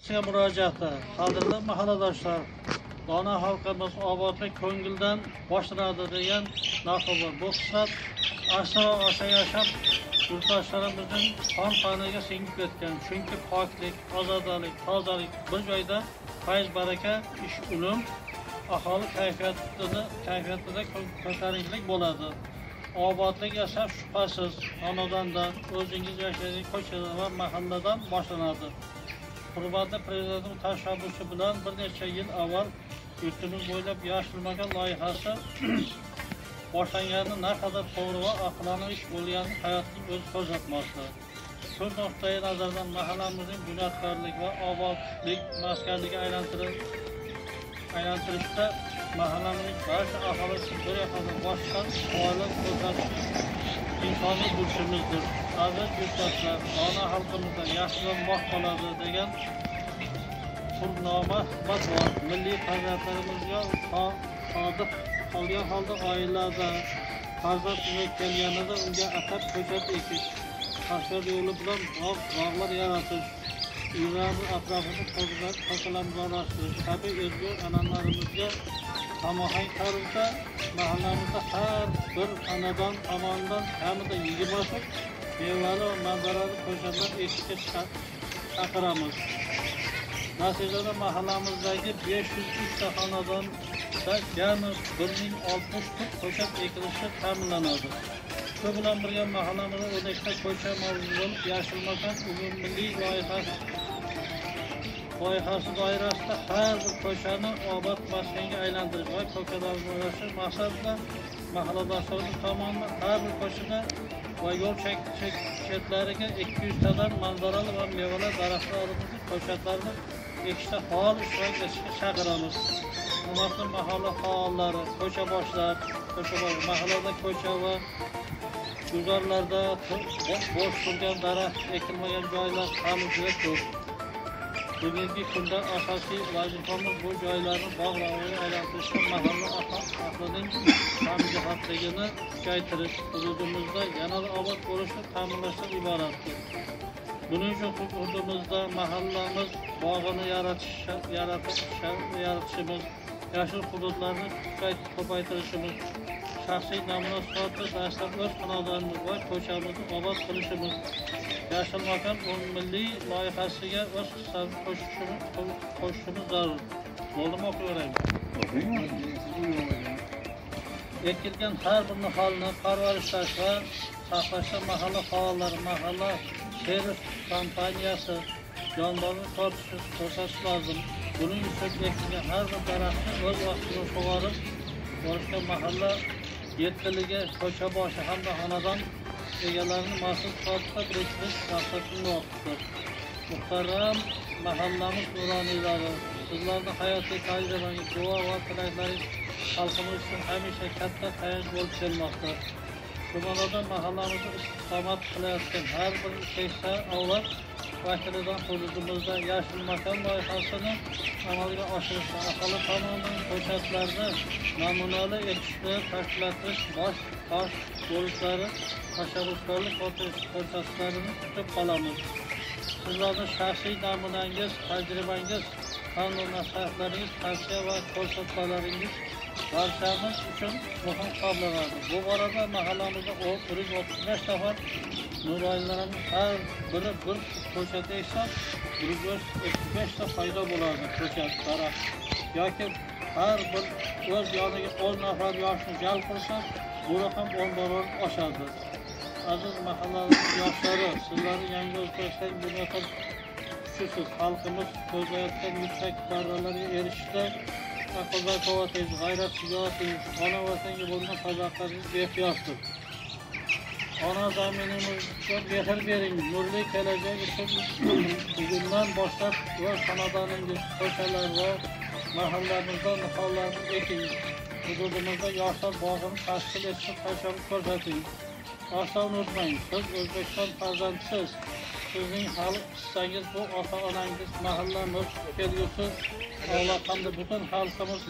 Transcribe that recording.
Size müracaatı, qadrli mahalladoshlar, dona xalqimiz obodlik ko'ngildan boshlanadi degan naql bor. Bu qismat aslo yashab yurtdoshlarimizning qon qoniga singib ketgan. Chunki poklik, ozodalik, tozalik bir joyda fayz baraka, ish ulum, aholi kayfiyatida ko'tarinkilik bo'ladi. Obodlik esa shubhasiz xonadondan, o'zingiz yashaydigan ko'chadan va mahalladan boshlanadi. Hurmatli Prezidentimiz tashabbusi bilan bir necha yil avval yurtimiz bo'ylab yashilmagan loyihasi boshlanganini naqadar to'g'ri va aqloniy ish bo'lganini hayotning o'zi ko'rsatmoqda. Shu nuqtai nazardan mahallamizning bunyodkorlik va obodlik maskaniga aylantirishda mahallamizning barcha aholisi bir yoqadan boshqan faoliyat ko'rsatish insoniy burchimizdir. Aziz yurtdoshlar, ona xalqimizdan yaxshilanmoq qoladi degan purnoma bor. Milliy qadriyatlarimizga sodiq qolgan holda oilada farzand kelganida unga atab ko'chat ekish, qashqar yo'li bilan bog'lar yaratish, uylarni atrofida tozalamzorlashtirish kabi ezgu an'analarimizga hamohang tarzda mahallamizda har bir xonadon tomonidan kamida 20 mevali va manzarali ko'chatlar ekishga chaqiramiz. Natijada mahallamizdagi 503 ta xonadonda jami 1060 ko'chat ekilishi ta'minlanadi. Shu bilan birga mahallamizda 12 ta ko'cha mavjud bo'lib, yashilmagan umummilliy loyihasi doirasida har bir ko'chani obod maskanga aylantirish va ko'kalamzorlash maqsadida mahalladoshlarimiz tomonidan har bir ko'chada va yo'l chetlariga 200 tadan manzarali va mevali daraxtlarimizni ko'chatlarni ekishda faol ishtirok etishga chaqiramiz. Hurmatli mahalla faollari, ko'chaboshlar, mahallada ko'cha va guzarlarda bo'sh turgan daraxt ekilmagan joylar hali juda ko'p. Bugungi kunda asosiy vazifamiz bu joylarni bog'larga aylantirishda mahalla ahlining hamjihatligini kuchaytirish, hududimizda yanada obod bo'lishni ta'minlashdan iboratdir. Buning uchun hududimizda mahallamiz bog'ini yaratishimiz, yashil hududlarni ko'paytirishimiz, shaxsiy namuna sifatida dastlab o'z xonadonimiz va ko'chamizni obod qilishimiz, yashil makon umummilliy loyihasiga o'z hissamizni qo'shishimiz zarur. Bo'ldimi, o'qiyveraymi? Ekilgan har bir niholni parvarishlash va saqlashda mahalla faollari, mahalla servis kompaniyasi jonbozlik ko'rsatish lozim. Buning uchun ekilgan har bir daraxtni o'z vaqtida sug'orib borishga mahalla yetkiligi, ko'cha boshi hamda xonadon egalarini mas'ul sifatida belgilash maqsadimizdir. Muhtaram mahallamiz nuroniylari, sizlarning hayotiy tajribangiz, duo va tilaklaringiz xalqimiz uchun hamisha katta tayanch bo'lib kelmoqda. Shu ma'noda mahallamizni istiqomat qilayotgan har bir keksa avlod vakilidan hududimizda yashil makon loyihasini amalga oshirishda aholi tomonidan ko'chatlarni namunali ekishni tashkillashtirish bosh bo'lishlari tashabbuskorlik ko'rsatishlarini kutib qolamiz. Sizlarning shaxsiy namunangiz, tajribangiz, qonun nasihatlaringiz, tavsiya va ko'rsatmalaringiz barchamiz uchun muhim hisoblanadi. Bu borada mahallamizda 135 nafar nuroniylarimiz har biri bir ko'chat eksa, 135 ta foyda bo'ladi. Ko'chat, daraxt yoki har bir o'z yoniga 10 nafar yoshni jalb qilsa, bu raqam 10 barobar oshadi. Aziz mahallamiz yoshlari, sizlarning yangi O'zbekiston bunyodkor kuchisiz xalqimiz ko'zlayotgan yuksak marralarga erishishda aql-quvvatingiz, g'ayrat, shijoatingiz, ona vatanga bo'lgan sadoqatingiz beqiyosdir. Ona zaminimizga mehr bering, nurli kelajak uchun bugundan boshlab o'z xonadoningiz, ko'chalar va mahallamizda nihollarni eking. Hududimizda yoshlar bog'ini tashkil etishga tashabbus ko'rsating. Aslo unutmang, siz O'zbekiston farzandisiz. Sizning hissangiz bu ota-onangiz, mahallamiz, kelgusi avlod hamda butun xalqimiz.